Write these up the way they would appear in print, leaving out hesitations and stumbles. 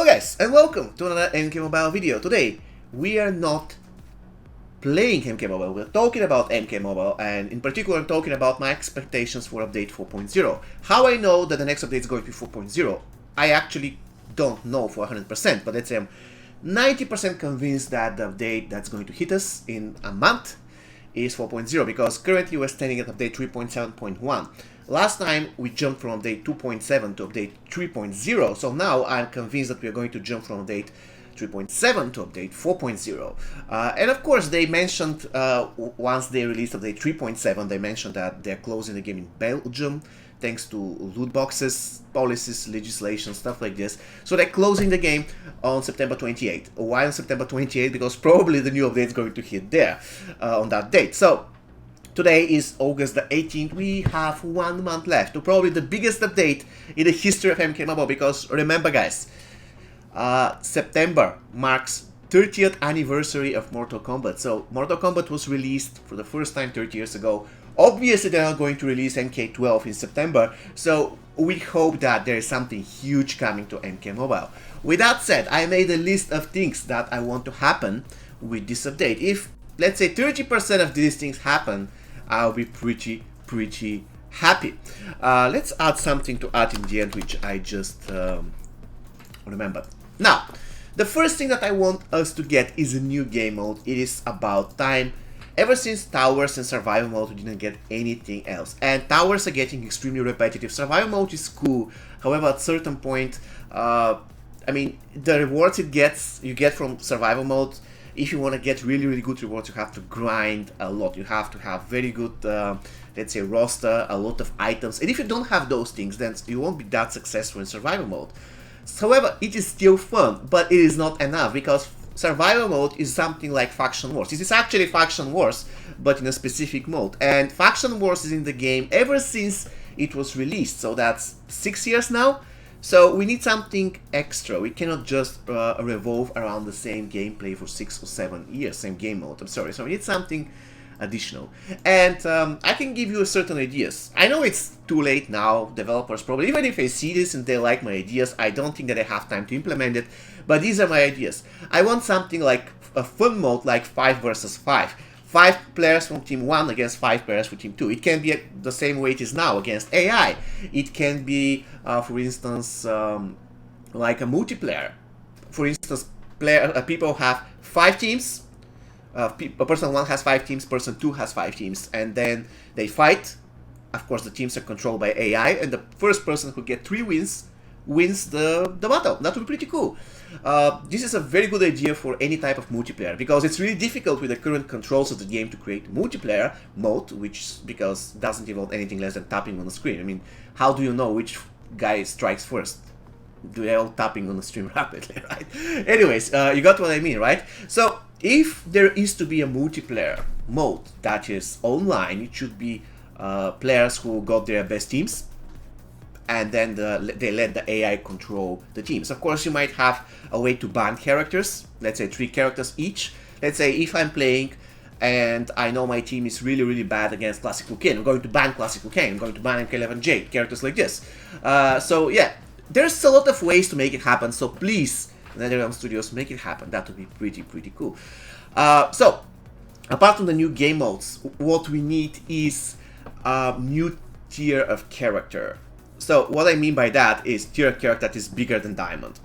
guys, and welcome to another MK Mobile video. Today, we are not playing MK Mobile, we're talking about MK Mobile, and in particular I'm talking about my expectations for update 4.0. How I know that the next update is going to be 4.0, I actually don't know for 100%, but let's say I'm 90% convinced that the update that's going to hit us in a month is 4.0, because currently we're standing at update 3.7.1. Last time we jumped from update 2.7 to update 3.0, so now I'm convinced that we are going to jump from update 3.7 to update 4.0. And of course they mentioned, once they released update 3.7, they mentioned that they're closing the game in Belgium, thanks to loot boxes, policies, legislation, stuff like this. So they're closing the game on September 28th. Why on September 28th? Because probably the new update is going to hit there on that date. So today is August the 18th, we have 1 month left to probably the biggest update in the history of MK Mobile, because remember guys, September marks 30th anniversary of Mortal Kombat. So Mortal Kombat was released for the first time 30 years ago. Obviously they're not going to release MK12 in September, so we hope that there is something huge coming to MK Mobile. With that said, I made a list of things that I want to happen with this update. If, let's say, 30% of these things happen, I'll be pretty happy. Let's add something to add in the end, which I just remembered. Now, the first thing that I want us to get is a new game mode. It is about time. Ever since Towers and Survival Mode, we didn't get anything else. And Towers are getting extremely repetitive. Survival Mode is cool. However, at a certain point, I mean, the rewards you get from Survival Mode, if you want to get really good rewards, you have to grind a lot. You have to have very good, let's say, roster, a lot of items. And if you don't have those things, then you won't be that successful in Survival Mode. However, it is still fun, but it is not enough, because Survival Mode is something like Faction Wars. This is actually Faction Wars, but in a specific mode. And Faction Wars is in the game ever since it was released, so that's 6 years now. So we need something extra. We cannot just revolve around the same gameplay for 6 or 7 years, same game mode, I'm sorry. So we need something additional. And I can give you certain ideas. I know it's too late now, developers probably, even if they see this and they like my ideas, I don't think that I have time to implement it, but these are my ideas. I want something like a fun mode like 5 versus 5. 5 players from Team 1 against 5 players from Team 2. It can be the same way it is now against AI. It can be, for instance, like a multiplayer. For instance, people have 5 teams. Person 1 has 5 teams, person 2 has 5 teams, and then they fight. Of course, the teams are controlled by AI, and the first person who gets 3 wins the battle. That would be pretty cool. This is a very good idea for any type of multiplayer, because it's really difficult with the current controls of the game to create multiplayer mode, because doesn't involve anything less than tapping on the screen. I mean, how do you know which guy strikes first? They're all tapping on the screen rapidly, right? Anyways, you got what I mean, right? So if there is to be a multiplayer mode that is online, it should be players who got their best teams, and then they let the AI control the teams. Of course, you might have a way to ban characters, let's say 3 characters each. Let's say if I'm playing and I know my team is really bad against Classic Liu Kang, I'm going to ban Classic Liu Kang, I'm going to ban MK11J, characters like this. So yeah, there's a lot of ways to make it happen, so please, NetherRealm Studios, make it happen. That would be pretty cool. So, apart from the new game modes, what we need is a new tier of character. So, what I mean by that is tier of character that is bigger than Diamond.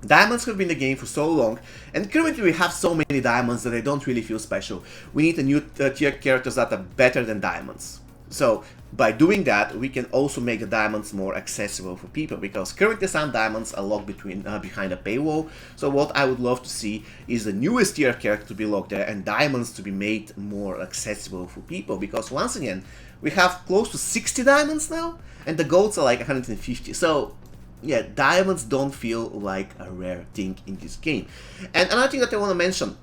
Diamonds have been in the game for so long, and currently we have so many diamonds that they don't really feel special. We need a new tier characters that are better than diamonds. So, by doing that, we can also make the diamonds more accessible for people, because currently some diamonds are locked behind a paywall. So what I would love to see is the newest tier character to be locked there, and diamonds to be made more accessible for people, because once again, we have close to 60 diamonds now, and the golds are like 150. So yeah, diamonds don't feel like a rare thing in this game. And another thing that I want to mention,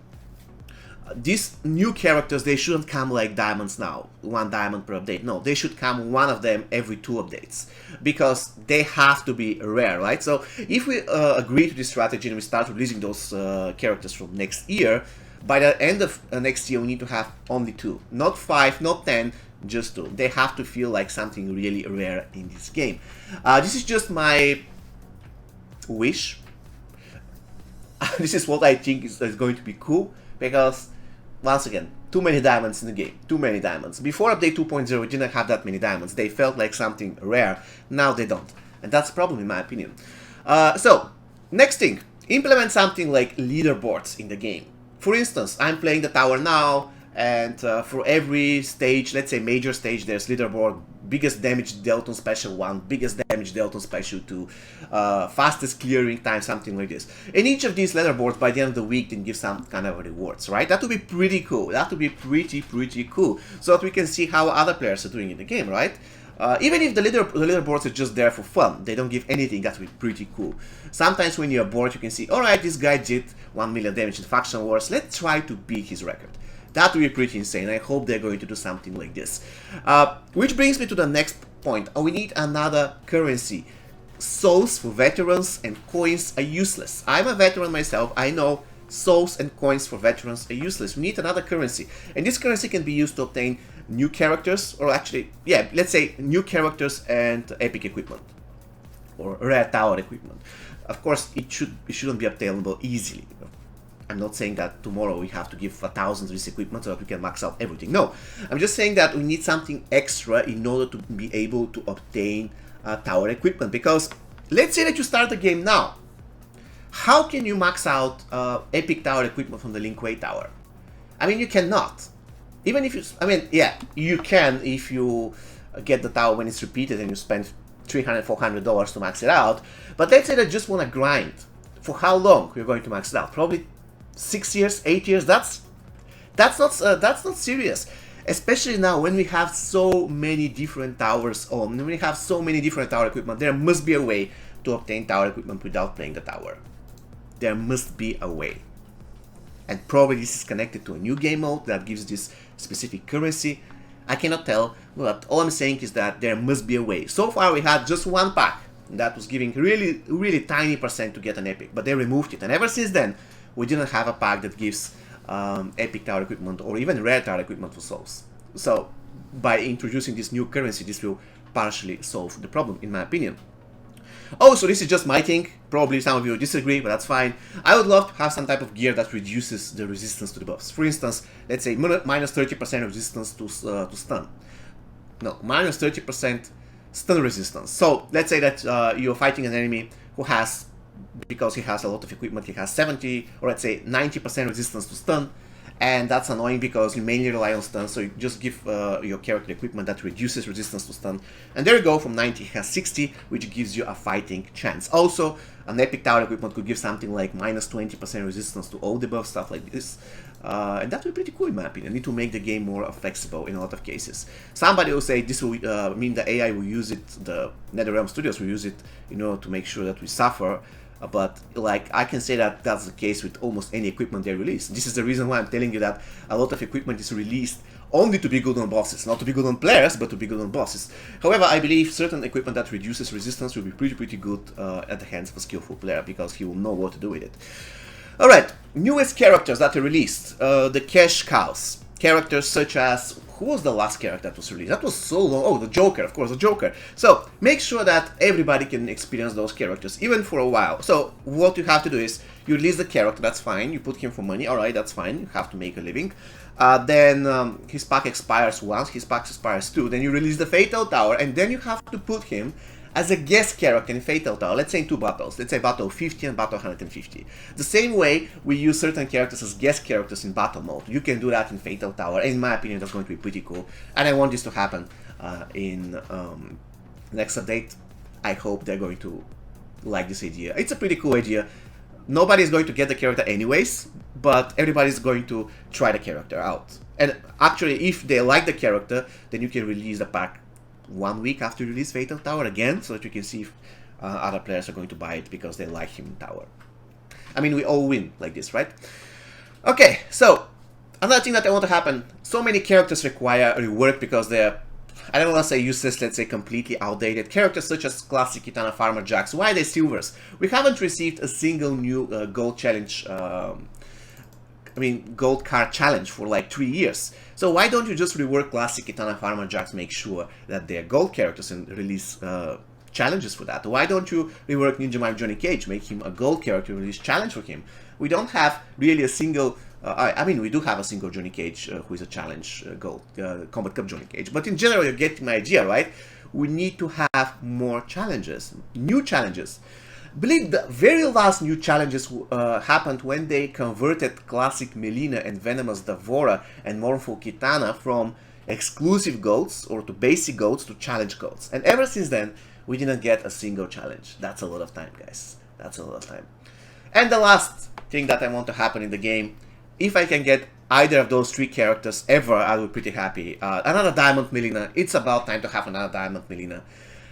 these new characters, they shouldn't come like diamonds now, 1 diamond per update. No, they should come 1 of them every 2 updates, because they have to be rare, right? So if we agree to this strategy and we start releasing those characters from next year, by the end of next year we need to have only 2, not 5, not 10, just 2. They have to feel like something really rare in this game. This is just my wish. this is what I think is going to be cool, because once again, too many diamonds in the game, too many diamonds. Before update 2.0 we didn't have that many diamonds, they felt like something rare, now they don't, and that's a problem in my opinion. So, next thing, implement something like leaderboards in the game. For instance, I'm playing the tower now, and for every stage, let's say major stage, there's leaderboard, biggest damage dealt on special 1, biggest damage dealt on special 2, fastest clearing time, something like this. And each of these leaderboards by the end of the week then give some kind of rewards, right? That would be pretty cool. That would be pretty cool, so that we can see how other players are doing in the game, right? Even if the leaderboards are just there for fun, they don't give anything, that would be pretty cool. Sometimes when you're bored, you can see, alright, this guy did 1 million damage in Faction Wars, let's try to beat his record. That would be pretty insane. I hope they're going to do something like this. Which brings me to the next point. We need another currency. Souls for veterans and coins are useless. I'm a veteran myself. I know souls and coins for veterans are useless. We need another currency. And this currency can be used to obtain new characters, or actually, yeah, let's say new characters and epic equipment. Or rare tower equipment. Of course, it shouldn't be obtainable easily. I'm not saying that tomorrow we have to give 1,000 this equipment so that we can max out everything. No, I'm just saying that we need something extra in order to be able to obtain tower equipment. Because let's say that you start the game now. How can you max out epic tower equipment from the Lin Kuei tower? I mean, you cannot. Even if you, I mean, yeah, you can if you get the tower when it's repeated and you spend $300, $400 to max it out. But let's say that you just want to grind. For how long you're going to max it out? Probably 6 years, 8 years. That's not serious, especially now when we have so many different towers on. When we have so many different tower equipment, there must be a way to obtain tower equipment without playing the tower. There must be a way, and probably this is connected to a new game mode that gives this specific currency. I cannot tell, but all I'm saying is that there must be a way. So far we had just one pack that was giving really tiny percent to get an epic, but they removed it, and ever since then we didn't have a pack that gives epic tower equipment or even rare tower equipment for souls. So by introducing this new currency, this will partially solve the problem, in my opinion. Also, this is just my thing. Probably some of you disagree, but that's fine. I would love to have some type of gear that reduces the resistance to the buffs. For instance, let's say minus 30% resistance to stun. No, minus 30% stun resistance. So let's say that you're fighting an enemy who has, because he has a lot of equipment, he has 70 or let's say 90% resistance to stun, and that's annoying because you mainly rely on stun, so you just give your character equipment that reduces resistance to stun, and there you go, from 90 he has 60, which gives you a fighting chance. Also, an epic tower equipment could give something like minus 20% resistance to all debuff, stuff like this, and that would be pretty cool in my opinion. Need to make the game more flexible in a lot of cases. Somebody will say this will mean the AI will use it, the NetherRealm Studios will use it, you know, to make sure that we suffer. But like, I can say that that's the case with almost any equipment they release. This is the reason why I'm telling you that a lot of equipment is released only to be good on bosses, not to be good on players, but to be good on bosses. However, I believe certain equipment that reduces resistance will be pretty good at the hands of a skillful player, because he will know what to do with it. Alright, newest characters that are released. The cash cows. Characters such as, who was the last character that was released? That was so long. Oh, the Joker, of course, the Joker. So, make sure that everybody can experience those characters, even for a while. So, what you have to do is, you release the character, that's fine. You put him for money, alright, that's fine. You have to make a living. Then his pack expires once, his pack expires two. Then you release the Fatal Tower, and then you have to put him as a guest character in Fatal Tower, let's say in 2 battles, let's say battle 50 and battle 150. The same way we use certain characters as guest characters in battle mode. You can do that in Fatal Tower, and in my opinion that's going to be pretty cool. And I want this to happen in next update. I hope they're going to like this idea. It's a pretty cool idea. Nobody's going to get the character anyways, but everybody's going to try the character out. And actually, if they like the character, then you can release the pack 1 week after you release Fatal Tower again, so that you can see if other players are going to buy it because they like him in Tower. I mean, we all win like this, right? Okay, so another thing that I want to happen, so many characters require rework because they're, I don't want to say useless, let's say completely outdated. Characters such as classic Kitana Farmer Jax, why are they silvers? We haven't received a single new gold challenge, gold card challenge for like 3 years. So why don't you just rework classic Kitana Farmer Jax, make sure that they're gold characters, and release challenges for that. Why don't you rework Ninja Mario Johnny Cage, make him a gold character, release challenge for him? We don't have really a single, I mean, we do have a single Johnny Cage who is a challenge gold, Combat Cup Johnny Cage, but in general, you're getting my idea, right? We need to have more challenges, new challenges. I believe the very last new challenges happened when they converted Classic Melina and Venomous D'Vorah and Mournful Kitana from exclusive golds or to basic golds to challenge golds. And ever since then, we didn't get a single challenge. That's a lot of time, guys. That's a lot of time. And the last thing that I want to happen in the game, if I can get either of those three characters ever, I will be pretty happy. Another Diamond Melina. It's about time to have another Diamond Melina.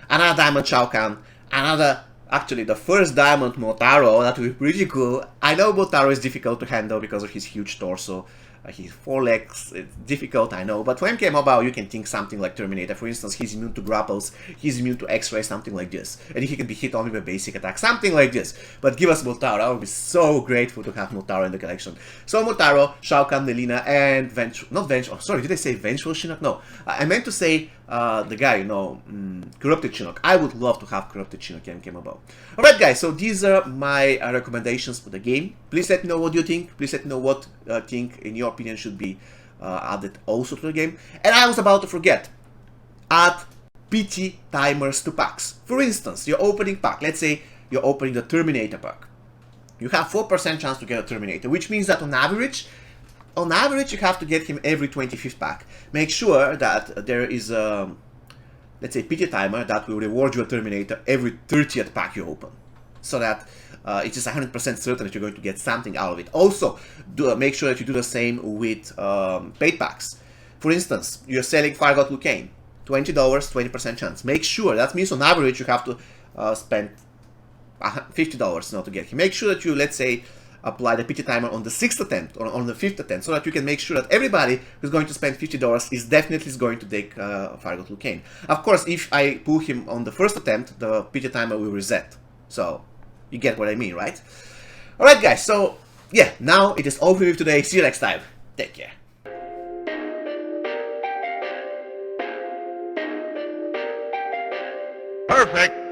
Another Diamond Shao Kahn. Another... Actually, the first Diamond Motaro, that would be pretty cool. I know Motaro is difficult to handle because of his huge torso. His 4 legs, it's difficult, I know, but for MK Mobile you can think something like Terminator. For instance, he's immune to grapples, he's immune to X-ray, something like this. And he can be hit only by basic attack, something like this. But give us Motaro, I would be so grateful to have Motaro in the collection. So Motaro, Shao Kahn, Melina, and sorry, did I say Vengeful Shinnok? No, I meant to say the guy, you know, Corrupted Shinnok. I would love to have Corrupted Shinnok in MK Mobile. Alright guys, so these are my recommendations for the game. Please let me know what you think. Please let me know what think in your opinion should be added also to the game. And I was about to forget, add PT timers to packs. For instance, your opening pack, let's say you're opening the Terminator pack. You have 4% chance to get a Terminator, which means that on average you have to get him every 25th pack. Make sure that there is a, let's say, PT timer that will reward you a Terminator every 30th pack you open. So that it is 100% certain that you're going to get something out of it. Also, make sure that you do the same with paid packs. For instance, you're selling Fire God Liu Kang, $20, 20% chance. Make sure, that means on average you have to spend $50 now to get him. Make sure that you, let's say, apply the PT timer on the 6th attempt or on the 5th attempt, so that you can make sure that everybody who's going to spend $50 is definitely going to take Fire God Liu Kang. Of course, if I pull him on the first attempt, the PT timer will reset. So, you get what I mean, right? Alright guys, so yeah, now it is all for me today. See you next time. Take care. Perfect.